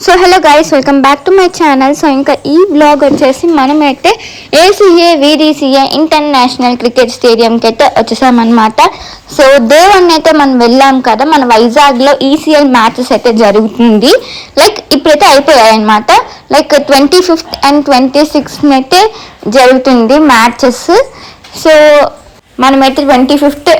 So hello guys, welcome back to my channel. So ఇంకా ఈ blog వచ్చేసి మనమైతే ఏసీఏ వీడీసీఏ ఇంటర్నేషనల్ క్రికెట్ స్టేడియంకి అయితే వచ్చేసామన్నమాట. సో డే 1 అయితే మనం వెళ్ళాం కదా, మన వైజాగ్లో ఈసీఎల్ మ్యాచెస్ అయితే జరుగుతుంది. లైక్ ఇప్పుడైతే అయిపోయాయి అనమాట. లైక్ 25th అండ్ 26th అయితే జరుగుతుంది మ్యాచెస్. సో మనమైతే 25th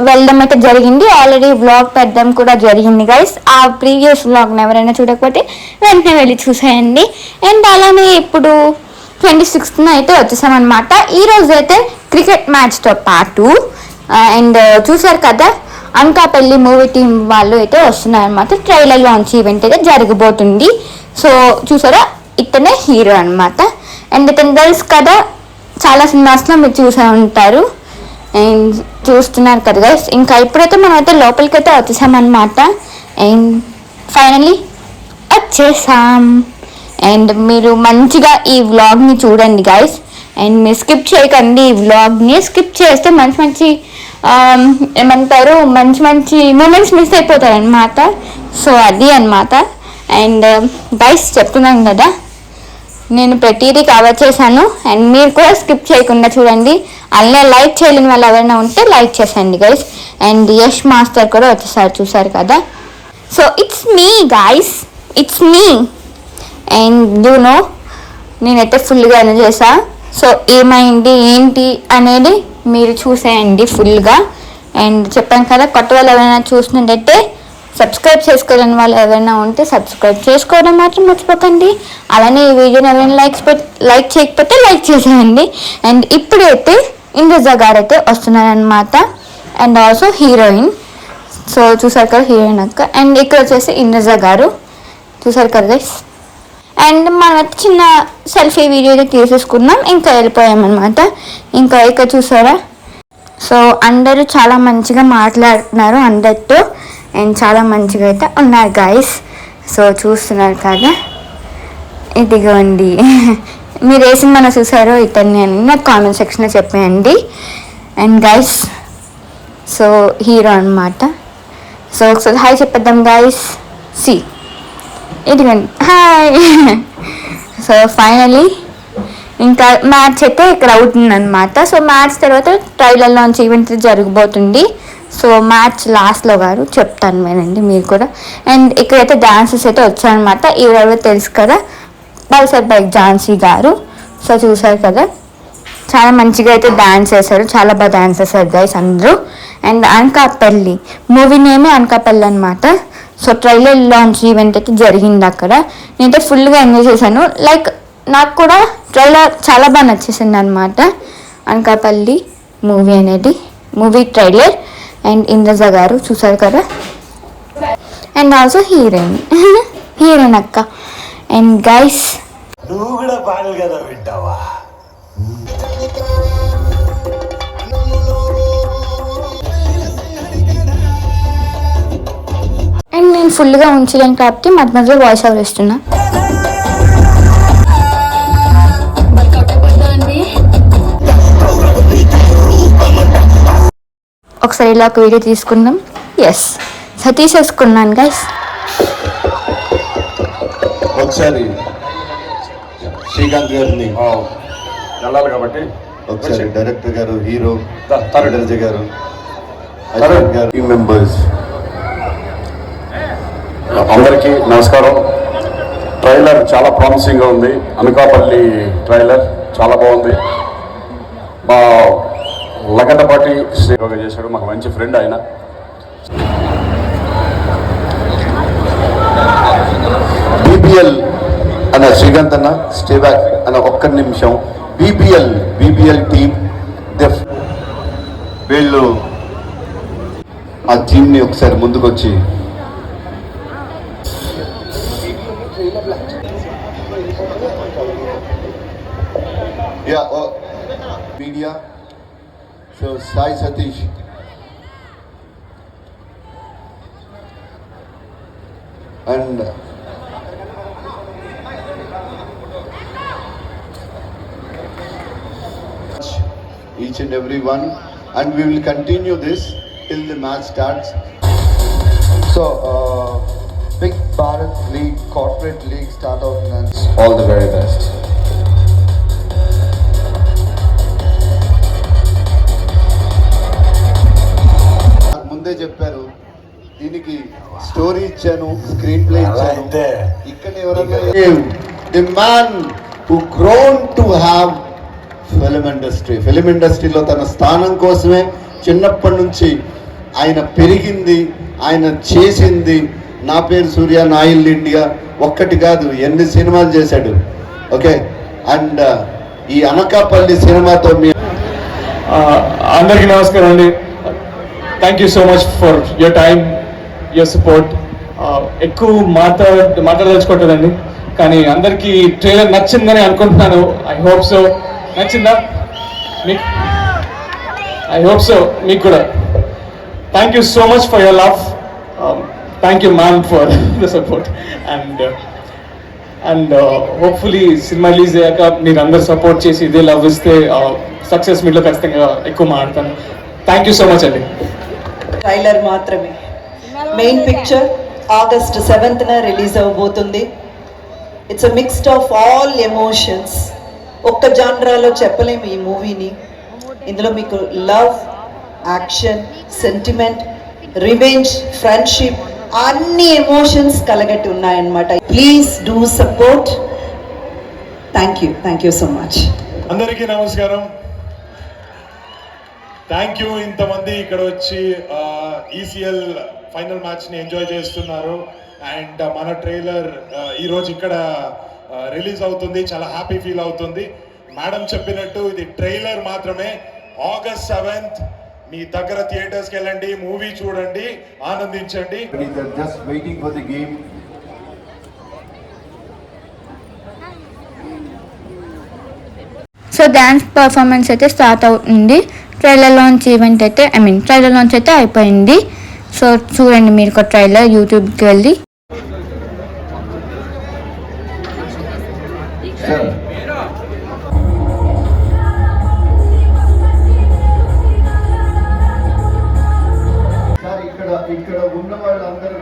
వెళ్ళడం అయితే జరిగింది. ఆల్రెడీ వ్లాగ్ పెట్టడం కూడా జరిగింది గైస్. ఆ ప్రీవియస్ వ్లాగ్ని ఎవరైనా చూడకపోతే వెంటనే వెళ్ళి చూసేయండి. అండ్ అలానే ఇప్పుడు 26th అయితే వచ్చేసామన్నమాట. ఈరోజు అయితే క్రికెట్ మ్యాచ్తో పాటు అండ్ చూసారు కదా, అనకాపల్లి మూవీ టీం వాళ్ళు అయితే వస్తున్నారనమాట. ట్రైలర్ లాంచ్ ఈవెంట్ అయితే జరగబోతుంది. సో చూసారా, ఇతనే హీరో అనమాట. అండ్ ఇతను తెలుసు కదా, చాలా సినిమాస్లో మీరు చూసే ఉంటారు అండ్ చూస్తున్నారు కదా గైస్. ఇంకా ఇప్పుడైతే మనం అయితే లోపలికి అయితే వచ్చేసామన్నమాట. అండ్ ఫైనలీ వచ్చేసాం. అండ్ మీరు మంచిగా ఈ వ్లాగ్ని చూడండి గైస్. అండ్ మీరు స్కిప్ చేయకండి ఈ వ్లాగ్ని. స్కిప్ చేస్తే మంచి మంచి ఏమంటారు, మంచి మంచి మూమెంట్స్ మిస్ అయిపోతారు అనమాట. సో అది అనమాట. అండ్ గైస్ చెప్తున్నాను కదా, నేను ప్రతిదీ కవర్ చేశాను. అండ్ మీరు కూడా స్కిప్ చేయకుండా చూడండి. అలానే లైక్ చేయలేని వాళ్ళు ఎవరైనా ఉంటే లైక్ చేసేయండి గైస్. అండ్ యష్ మాస్టర్ కూడా వచ్చేసారు, చూసారు కదా. So it's me guys, it's me. And you know, నేనైతే ఫుల్గా ఎంజాయ్ చేసా. సో ఏమైంది ఏంటి అనేది మీరు చూసేయండి ఫుల్గా. అండ్ చెప్పాను కదా, కొత్త వాళ్ళు ఎవరైనా చూసినట్టయితే సబ్స్క్రైబ్ చేసుకోవాలని వాళ్ళు ఎవరైనా ఉంటే సబ్స్క్రైబ్ చేసుకోవడం మాత్రం మర్చిపోకండి. అలానే ఈ వీడియోని ఎవరైనా లైక్ చేయకపోతే లైక్ చేసేయండి. అండ్ ఇప్పుడైతే ఇంద్రజ గారు అయితే వస్తున్నారనమాట. And also heroine. సో చూసారు కదా, హీరోయిన్ అక్క. అండ్ ఇక్కడ వచ్చేసి ఇంద్రజ గారు, చూసారు కదా గైస్. అండ్ మనం చిన్న సెల్ఫీ వీడియో అయితే తీసేసుకున్నాం, ఇంకా వెళ్ళిపోయామన్నమాట. ఇంకా ఇక్కడ చూసారా, సో అందరూ చాలా మంచిగా మాట్లాడుతున్నారు అందరితో. అండ్ చాలా మంచిగా అయితే ఉన్నారు గైస్. సో చూస్తున్నారు కదా, ఇదిగోండి. మీరు ఏ సినిమాలో చూసారో ఇతన్ని అని నాకు కామెంట్ సెక్షన్లో చెప్పేయండి. అండ్ గైస్, సో హీరో అనమాట. సో ఒకసారి హాయ్ చెప్పేద్దాం గైస్. సి ఇదిగోండి, హాయ్. సో ఫైనలీ ఇంకా మ్యాచ్ అయితే ఇక్కడ అవుతుందన్నమాట. సో మ్యాచ్ తర్వాత ట్రైలర్ లాంచ్ ఈవెంట్ జరగబోతుంది. సో మ్యాచ్ లాస్ట్లో గారు చెప్తాను వినండి మీరు కూడా. అండ్ ఇక్కడైతే డాన్సెస్ అయితే వచ్చాయన్నమాట. ఎవరెవరో తెలుసు కదా, పల్సర్ బైక్ ఝాన్సీ గారు. సో చూసారు కదా, చాలా మంచిగా అయితే డాన్స్ చేశారు, చాలా బాగా డాన్స్ చేశారు గైస్ అందరూ. అండ్ అనకాపల్లి మూవీ నేమే అనకాపల్లి అనమాట. సో ట్రైలర్ లాంచ్ ఈవెంట్ అయితే జరిగింది అక్కడ. నేనైతే ఫుల్గా ఎంజాయ్ చేశాను. లైక్ నాకు కూడా ట్రైలర్ చాలా బాగా నచ్చేసింది అనమాట. అనకాపల్లి మూవీ అనేది మూవీ ట్రైలర్. అండ్ ఇంద్రజ గారు చూసారు కదా. అండ్ ఆల్సో హీరోయిన్ హీరోయిన్ అక్క. అండ్ గైస్, నువ్వు కూడా పాటలు కదా వింటావా? అండ్ నేను ఫుల్గా ఉంచలేను కాబట్టి మధ్య మధ్యలో వాయిస్ ఓవర్ ఇస్తున్నా. ఒకసారి ఇలా ఒక వీడియో తీసుకుందాం. ఎస్, సో తీసేసుకున్నాను గైస్. ఒకసారి శ్రీకాంత్ గారిని వెళ్ళాలి కాబట్టి ఒకసారి డైరెక్టర్ గారు, హీరో ఇంద్రజ గారు, టీమ్ మెంబర్స్ అందరికీ నమస్కారం. ట్రైలర్ చాలా ప్రామిసింగ్గా ఉంది. అనకాపల్లి ట్రైలర్ చాలా బాగుంది. మా లగడపాటి శ్రీయోగా చేశాడు, మాకు మంచి ఫ్రెండ్ ఆయన. బీబీఎల్ అన్న శ్రీకాంత్ అన్న స్టే బ్యాక్ అన్న ఒక్క నిమిషం. బీబీఎల్ టీమ్ వీళ్ళు ఆ టీంని ఒకసారి ముందుకొచ్చి media. So Sai Satish, and each and every one, and we will continue this till the match starts. So big Bharat League, Corporate League start అవుతుందని all the very best. ముందే చెప్పారు దీనికి స్టోరీ ఇచ్చాను, స్క్రీన్ ప్లే ఇచ్చాను. ఇక్కడ ఎవరైనా the man who grown to have film ఇండస్ట్రీలో తన స్థానం కోసమే చిన్నప్పటి నుంచి ఆయన పెరిగింది, ఆయన చేసింది. నా పేరు సూర్య, నా ఇల్లు ఇండియా ఒక్కటి కాదు, ఎన్ని సినిమాలు చేశాడు. ఓకే, అండ్ ఈ అనకాపల్లి సినిమాతో మీ అందరికీ నమస్కారం అండి. Thank you so much for your time, your support. ఎక్కువ మాట్లాడదలుచుకోవట్లేదండి, కానీ అందరికీ ట్రైలర్ నచ్చిందని అనుకుంటున్నాను. I hope so. నచ్చిందా మీకు? ఐ హోప్ సో మీకు కూడా. Thank you so much for your love. Thank you ma'am for the support. And hopefully cinema release అయ్యాక మీరు అందరు సపోర్ట్ చేసి ఇదే లవ్ ఇస్తే సక్సెస్ మీట్లో ఖచ్చితంగా ఎక్కువ మాట్లాడతాను. థ్యాంక్ యూ సో మచ్ అండి. ట్రైలర్ మాత్రమే, main picture August 7th release అవబోతుంది. It's a mixed of all emotions. ఒక్క జాన్రాలో చెప్పలేము ఈ మూవీని. ఇందులో మీకు love, action, sentiment, revenge, friendship అన్ని ఎమోషన్స్ కలగట్టి ఉన్నాయన్నమాట. Please do support. Thank you so much. అందరికీ నమస్కారం. థ్యాంక్ యూ ఇంతమంది ఇక్కడ వచ్చి ఈసీఎల్ ఫైనల్ మ్యాచ్ని ఎంజాయ్ చేస్తున్నారు. అండ్ మన ట్రైలర్ ఈరోజు ఇక్కడ రిలీజ్ అవుతుంది. చాలా హ్యాపీ ఫీల్ అవుతుంది. మేడం చెప్పినట్టు ఇది ట్రైలర్ మాత్రమే. ఆగస్ట్ 7th మీ దగ్గర థియేటర్స్కి వెళ్ళండి, మూవీ చూడండి, ఆనందించండి. Just waiting for the game. So dance performance అయితే స్టార్ట్ అవుతుంది. ట్రైలర్ లాంచ్ ఈవెంట్ అయితే ట్రైలర్ లాంచ్ అయితే అయిపోయింది. సో చూడండి మీరు ఒక ట్రైలర్ యూట్యూబ్కి వెళ్ళి. ఇక్కడ ఉన్న వాళ్ళందరూ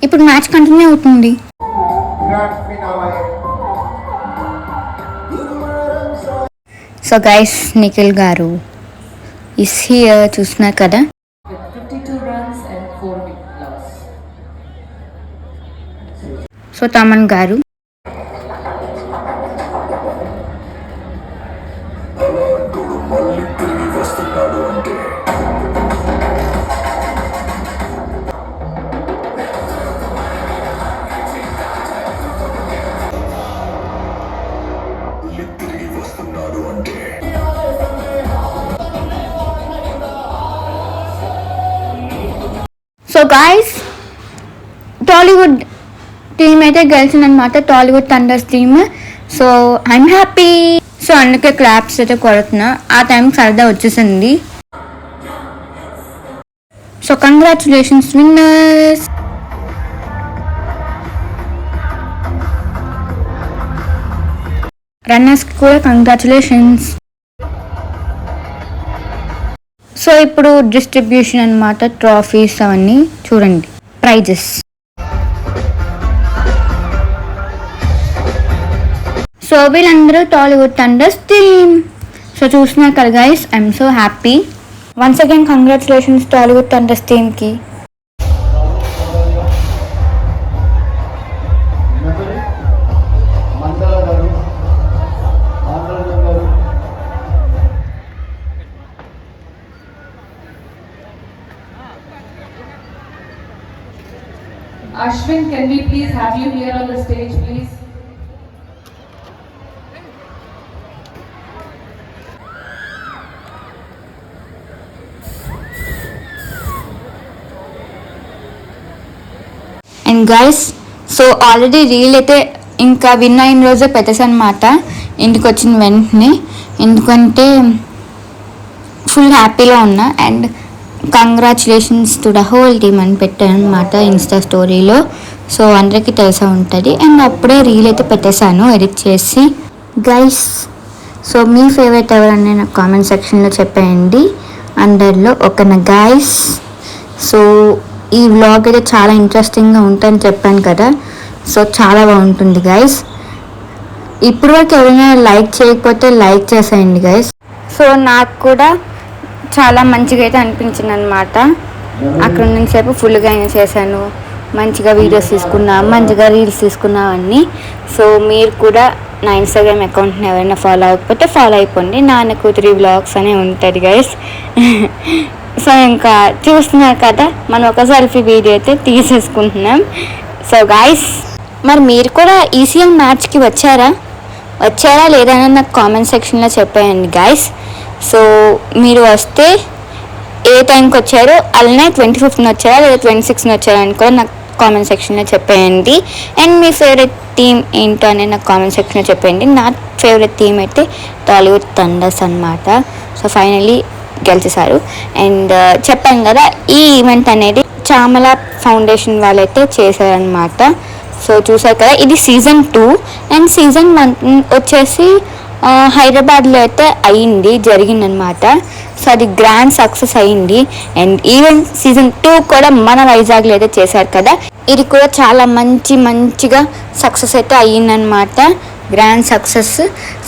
ఇప్పుడు మ్యాచ్ కంటిన్యూ అవుతుంది. సో గైస్, నిఖిల్ గారు ఇస్ హియర్, చూస్తున్నారు కదా. 52 runs and 4 wicket loss. So Thaman గారు, సో గాయస్ టాలీవుడ్ టీమ్ అయితే గెలిచిందనమాట, Tollywood Thunders team. So I'm happy. So అందుకే క్లాప్స్ అయితే కొడుతున్నా. ఆ టైంకి సరదా వచ్చేసింది. So congratulations winners. రన్నర్స్కి కూడా కంగ్రాచులేషన్స్. సో ఇప్పుడు డిస్ట్రిబ్యూషన్ అన్నమాట, ట్రాఫీస్ అవన్నీ చూడండి, ప్రైజెస్. సో వీళ్ళందరూ టాలీవుడ్ థండర్స్ టీమ్. సో చూస్తున్నారు కదా guys, I'm so happy. Once again congratulations Tollywood Thunders టీమ్కి. Ashwin, can we please have you here on the stage, please? And guys, so already reel అయితే ఇంకా win అయిన రోజే పెట్టేసాను అనమాట, ఇంటికి వచ్చిన వెంటనే. ఎందుకంటే ఫుల్ హ్యాపీలో ఉన్నా. And congratulations to the whole team అని పెట్టాను అనమాట ఇన్స్టా స్టోరీలో. సో అందరికీ తెలిసే ఉంటుంది. అండ్ అప్పుడే రీల్ అయితే పెట్టేశాను ఎడిట్ చేసి. గైస్, సో మీ ఫేవరెట్ ఎవరన్నా నాకు కామెంట్ సెక్షన్లో చెప్పేయండి అందరిలో ఒకనా గైస్. సో ఈ వ్లాగ్ అయితే చాలా ఇంట్రెస్టింగ్గా ఉంటుందని చెప్పాను కదా, సో చాలా బాగుంటుంది గైస్. ఇప్పుడు వరకు ఎవరైనా లైక్ చేయకపోతే లైక్ చేసేయండి గైస్. సో నాకు కూడా చాలా మంచిగా అయితే అనిపించింది అనమాట. అక్కడ ఉన్నసేపు ఫుల్గా అయినా చేశాను, మంచిగా వీడియోస్ తీసుకున్నా, మంచిగా రీల్స్ తీసుకున్నా అన్నీ. సో మీరు కూడా నా ఇన్స్టాగ్రామ్ అకౌంట్ని ఎవరైనా ఫాలో అవ్వకపోతే ఫాలో అయిపోండి. నాన్న కూతురి వ్లాగ్స్ అనే ఉంటుంది గైస్. సో ఇంకా చూస్తున్నారు కదా, మనం ఒక సెల్ఫీ వీడియో అయితే తీసేసుకుంటున్నాం. సో గైస్, మరి మీరు కూడా ఈసీఎల్ మ్యాచ్కి వచ్చారా లేదా అని నాకు కామెంట్ సెక్షన్లో చెప్పేయండి గైస్. సో మీరు వస్తే ఏ టైంకి వచ్చారో అలానే 25th వచ్చారా లేదా 26th వచ్చారా అని కూడా నాకు కామెంట్ సెక్షన్లో చెప్పేయండి. అండ్ మీ ఫేవరెట్ టీమ్ ఏంటో అనేది నాకు కామెంట్ సెక్షన్లో చెప్పేయండి. నా ఫేవరెట్ టీమ్ అయితే టాలీవుడ్ థండర్స్ అనమాట. సో ఫైనలీ గెలిచేశారు. అండ్ చెప్పాను కదా, ఈ ఈవెంట్ అనేది చామల ఫౌండేషన్ వాళ్ళైతే చేశారనమాట. సో చూసారు కదా, ఇది సీజన్ 2 అండ్ సీజన్ 1 వచ్చేసి హైదరాబాద్లో అయితే జరిగిందనమాట. సో అది గ్రాండ్ సక్సెస్ అయ్యింది. అండ్ ఈవెన్ సీజన్ 2 కూడా మన వైజాగ్లో అయితే చేశారు కదా, ఇది కూడా చాలా మంచిగా సక్సెస్ అయితే అయ్యిందనమాట, గ్రాండ్ సక్సెస్.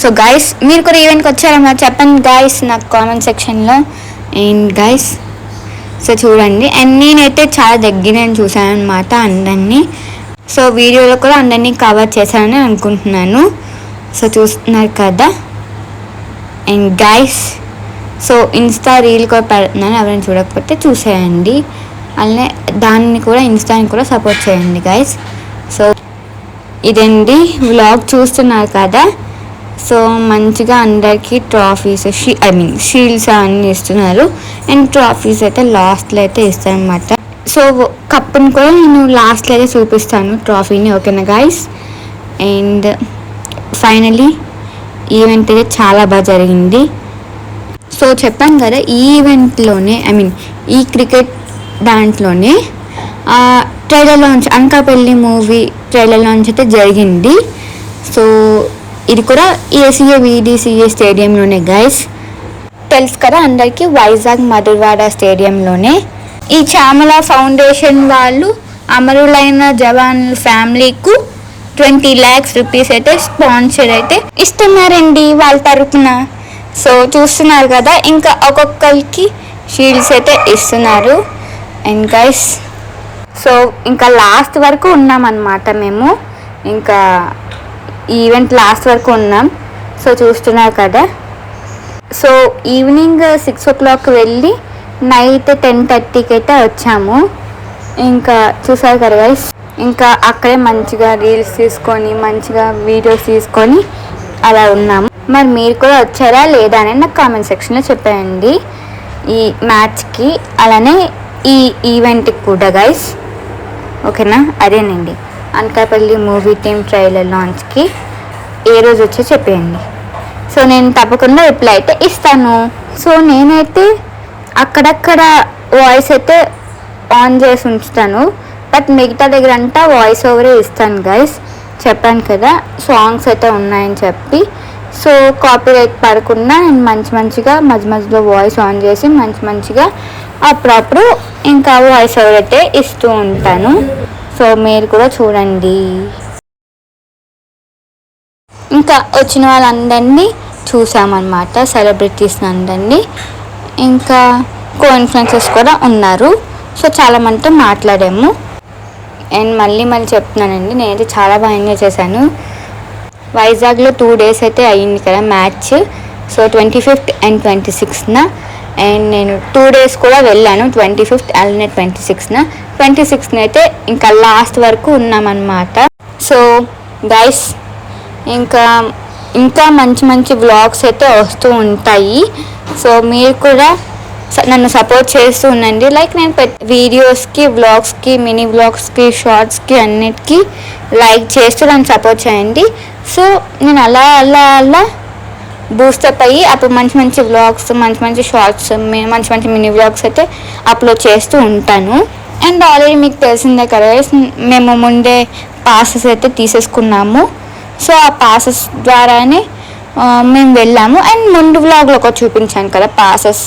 సో గైస్, మీరు కూడా ఈవెంట్కి వచ్చారన్నమాట, చెప్పండి గైస్ నాకు కామెంట్ సెక్షన్లో. అండ్ గైస్, సో చూడండి, అండ్ నేనైతే చాలా దగ్గర చూసాను అనమాట అందరినీ. సో వీడియోలో కూడా అందరినీ కవర్ చేశానని అనుకుంటున్నాను. సో చూస్తున్నారు కదా. And guys, so Insta reel కూడా పెడుతున్నాను, ఎవరైనా చూడకపోతే చూసేయండి. అలానే దాన్ని కూడా ఇన్స్టాని కూడా సపోర్ట్ చేయండి గైస్. సో ఇదండి వ్లాగ్, చూస్తున్నారు కదా. సో మంచిగా అందరికీ ట్రాఫీస్ షీల్డ్స్ అన్నీ ఇస్తున్నారు. అండ్ ట్రాఫీస్ అయితే లాస్ట్లో అయితే ఇస్తారనమాట. సో కప్పుని కూడా నేను లాస్ట్లో అయితే చూపిస్తాను ట్రాఫీని, ఓకేనా గైస్. అండ్ ఫైనలీ ఈవెంట్ అయితే చాలా బాగా జరిగింది. సో చెప్పాను కదా, ఈ ఈవెంట్లోనే ఈ క్రికెట్ దాంట్లోనే trailer launch, Anakapalli movie trailer launch అయితే జరిగింది. సో ఇది కూడా ఏసీఏ వీడీసీఏ స్టేడియంలోనే గైస్, తెలుసు కదా అందరికీ, వైజాగ్ మధురవాడ స్టేడియంలోనే. ఈ చామల ఫౌండేషన్ వాళ్ళు అమరులైన జవాన్ల ఫ్యామిలీకు 20 lakhs rupees అయితే స్పాన్సర్ అయితే ఇస్తున్నారండి వాళ్ళ తరపున. సో చూస్తున్నారు కదా, ఇంకా ఒక్కొక్కరికి షీల్డ్స్ అయితే ఇస్తున్నారు. అండ్ గైస్, సో ఇంకా లాస్ట్ వరకు ఉన్నామన్నమాట మేము, ఇంకా ఈవెంట్ లాస్ట్ వరకు ఉన్నాం. సో చూస్తున్నారు కదా. సో ఈవినింగ్ 6 o'clock వెళ్ళి నైట్ 10:30కి అయితే వచ్చాము. ఇంకా చూసారు కదా గైస్, ఇంకా అక్కడే మంచిగా రీల్స్ తీసుకొని మంచిగా వీడియోస్ తీసుకొని అలా ఉన్నాము. మరి మీరు కూడా వచ్చారా లేదా అని నాకు కామెంట్ సెక్షన్లో చెప్పేయండి ఈ మ్యాచ్కి, అలానే ఈ ఈవెంట్కి కూడా గైస్, ఓకేనా. అదేనండి, అనకాపల్లి మూవీ టీమ్ ట్రైలర్ లాంచ్కి ఏ రోజు వచ్చో చెప్పేయండి. సో నేను తప్పకుండా రిప్లై అయితే ఇస్తాను. సో నేనైతే అక్కడక్కడ వాయిస్ అయితే ఆన్ చేసి ఉంచుతాను, బట్ మిగతా దగ్గర అంతా వాయిస్ ఓవరే ఇస్తాను గైస్, చెప్పాను కదా సాంగ్స్ అయితే ఉన్నాయని చెప్పి. సో కాపీరైట్ పడకుండా నేను మంచిగా మధ్యలో వాయిస్ ఆన్ చేసి మంచిగా అప్పుడప్పుడు ఇంకా వాయిస్ ఓవర్ అయితే ఇస్తూ ఉంటాను. సో మీరు కూడా చూడండి. ఇంకా వచ్చిన వాళ్ళందరినీ చూసామన్నమాట, సెలబ్రిటీస్ అందరినీ. ఇంకా కో-ఇన్ఫ్లుయెన్సర్స్ కూడా ఉన్నారు. సో చాలా మందితో మాట్లాడాము. అండ్ మళ్ళీ చెప్తున్నానండి, నేనైతే చాలా బాగా ఎంజాయ్ చేశాను. వైజాగ్లో 2 days అయితే అయ్యింది కదా match. So 25th and 26th. And నేను 2 days కూడా వెళ్ళాను, 25th అలానే 26th అయితే ఇంకా లాస్ట్ వరకు ఉన్నామన్నమాట. సో గైస్, ఇంకా మంచి వ్లాగ్స్ అయితే వస్తూ ఉంటాయి. సో మీరు కూడా నన్ను సపోర్ట్ చేస్తూ ఉండండి. లైక్ నేను వీడియోస్కి, వ్లాగ్స్కి, మినీ వ్లాగ్స్కి, షార్ట్స్కి అన్నిటికీ లైక్ చేస్తూ నన్ను సపోర్ట్ చేయండి. సో నేను అలా బూస్టప్ అయ్యి అప్పుడు మంచి వ్లాగ్స్, మంచి షార్ట్స్, మంచి మినీ వ్లాగ్స్ అయితే అప్లోడ్ చేస్తూ ఉంటాను. అండ్ ఆల్రెడీ మీకు తెలిసిందే కదా, మేము ముందే పాసెస్ అయితే తీసేసుకున్నాము. సో ఆ పాసెస్ ద్వారానే మేము వెళ్ళాము. అండ్ ముందు వ్లాగ్లో ఒక చూపించాను కదా పాసెస్.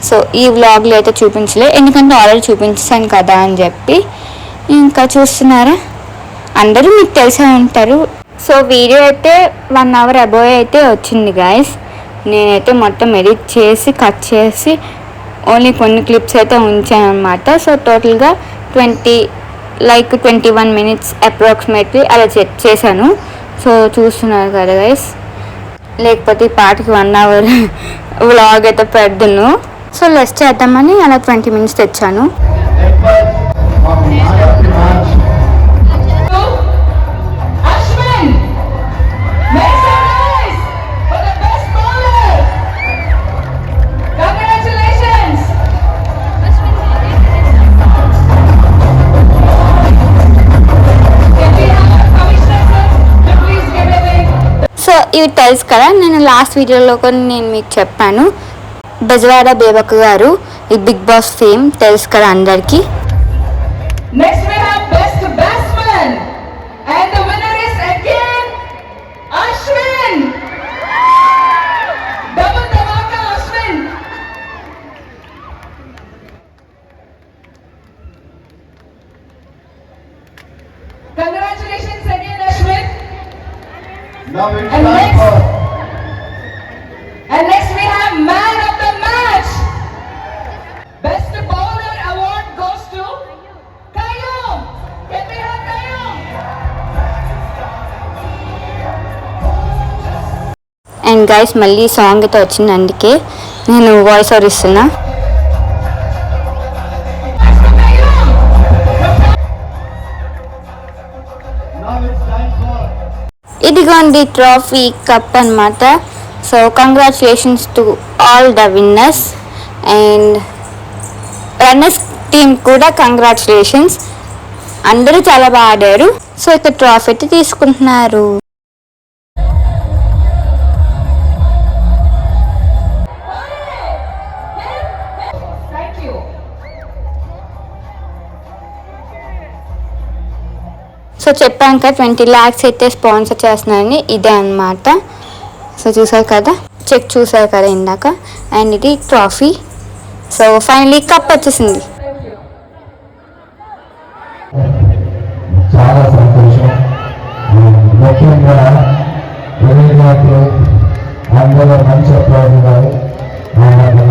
సో ఈ వ్లాగ్లో అయితే చూపించలే, ఎందుకంటే ఆల్రెడీ చూపించాను కదా అని చెప్పి. ఇంకా చూస్తున్నారా, అందరూ మీకు తెలిసే ఉంటారు. సో వీడియో అయితే 1 hour అబోవ్ అయితే వచ్చింది గైస్. నేనైతే మొత్తం ఎడిట్ చేసి కట్ చేసి ఓన్లీ కొన్ని క్లిప్స్ అయితే ఉంచాను అనమాట. సో టోటల్గా 21 minutes అప్రాక్సిమేట్లీ అలా చేశాను. సో చూస్తున్నారు కదా గైస్, లేకపోతే ఈ పాటికి 1 hour వ్లాగ్ అయితే పెడదును. సో లెస్ చేద్దామని అలా 20 minutes తెచ్చాను. సో ఇవి తెలుసు కదా, నేను లాస్ట్ వీడియోలో కూడా నేను మీకు చెప్పాను, బెజవాడ బేబక్క గారు ఈ బిగ్ బాస్ ఫేమ్ తెలుసు కదా అందరికి. Next we have best batsman and the winner is again Ashwin. Double dhamaka Ashwin. Congratulations again Ashwin. Now it's And time for next we have man of the match. Best bowler award goes to Qayyum. Can we have Qayyum? And guys మళ్ళీ song అయితే వచ్చింది, అందుకే నేను voice over ఇస్తున్నా. ఇదిగోండి trophy cup అన్నమాట. So congratulations to all the winners and runners team కూడా congratulations. అందరూ చాలా బాగా ఆడారు. సో ఇక్కడ ట్రోఫీ అయితే తీసుకుంటున్నారు. Thank you. సో చెప్పాను కదా 20 lakhs అయితే స్పాన్సర్ చేస్తున్నారని, ఇదే అన్నమాట. సో చూసారు కదా, చెక్ చూసారు కదా ఇందాక. అండ్ ఇది ట్రోఫీ. సో ఫైనలీ కప్ వచ్చేసింది. చాలా సంతోషం. ముఖ్యంగా అందరూ మంచి అప్లాజ్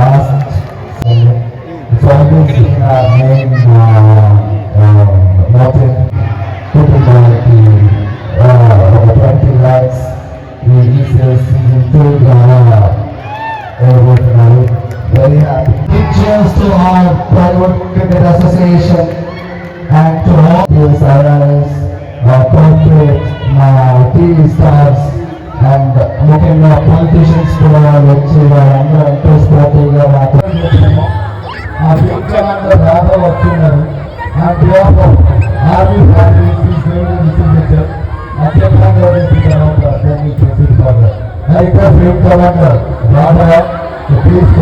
లాస్ట్ $20 lakhs season 2 ద్వారా ఇవ్వబోతున్నారు. Very happy. Cheers to our Private Cricket Association and to all the RIs, corporate, TV stars and ముఖ్యంగా politicians కూడా వచ్చి వాళ్ళందరూ ఎంతో స్పోర్టివ్గా మాకు ఆ పిక్చర్ అందరూ బాగా వస్తున్నారు. On behalf of Army family, please go to the signature. అత్యంతంగా తర్వాత దాన్ని చూపించాలి. అయితే film commander Radha please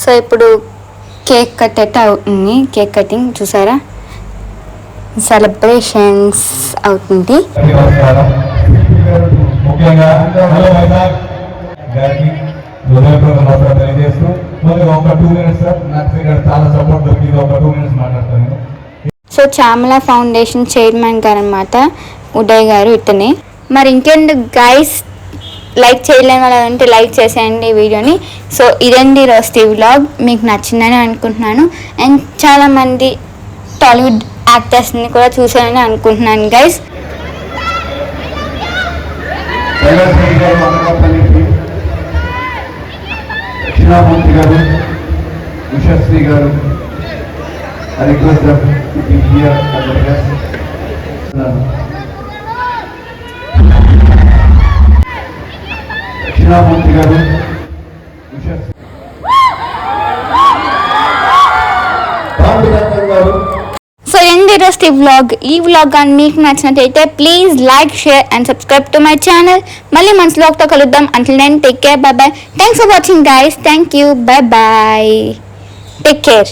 so ఇప్పుడు కేక్ కట్ అయితే అవుతుంది. కేక్ కటింగ్ చూసారా, సెలబ్రేషన్స్ అవుతుంది. ముఖ్యంగా తెలియజేస్తూ ఒక 2 minutes సార్, నాకు చాలా సపోర్ట్ దొరికింది. ఒక 2 minutes మాట్లాడతాను. సో చామలా ఫౌండేషన్ చైర్మన్ గారు అనమాట ఉదయ్ గారు, ఇతనే. మరి ఇంకెందుకు గైస్, లైక్ చేయలేని వాళ్ళు అంటే లైక్ చేసేయండి ఈ వీడియోని. సో ఇదండి రోజు వ్లాగ్, మీకు నచ్చిందని అనుకుంటున్నాను. అండ్ చాలామంది టాలీవుడ్ యాక్టర్స్ని కూడా చూసానని అనుకుంటున్నాను గైస్. కైలాస్ రెడ్డి గారు అనకాపల్లికి, దక్షిణామూర్తి గారు, ఉషశ్రీ గారు, I request them to be here as a guest. Dakshinamurthy గారు, ఉషశ్రీ పాండురంగం గారు. సో ఏంది ఈరోజు ఈ వ్లాగ్ కానీ మీకు నచ్చినట్టయితే please like, share and subscribe to my channel. మళ్ళీ మంచి వ్లాగ్తో కలుద్దాం. Until then take care, bye bye. Thanks for watching guys. Thank you, bye bye, take care.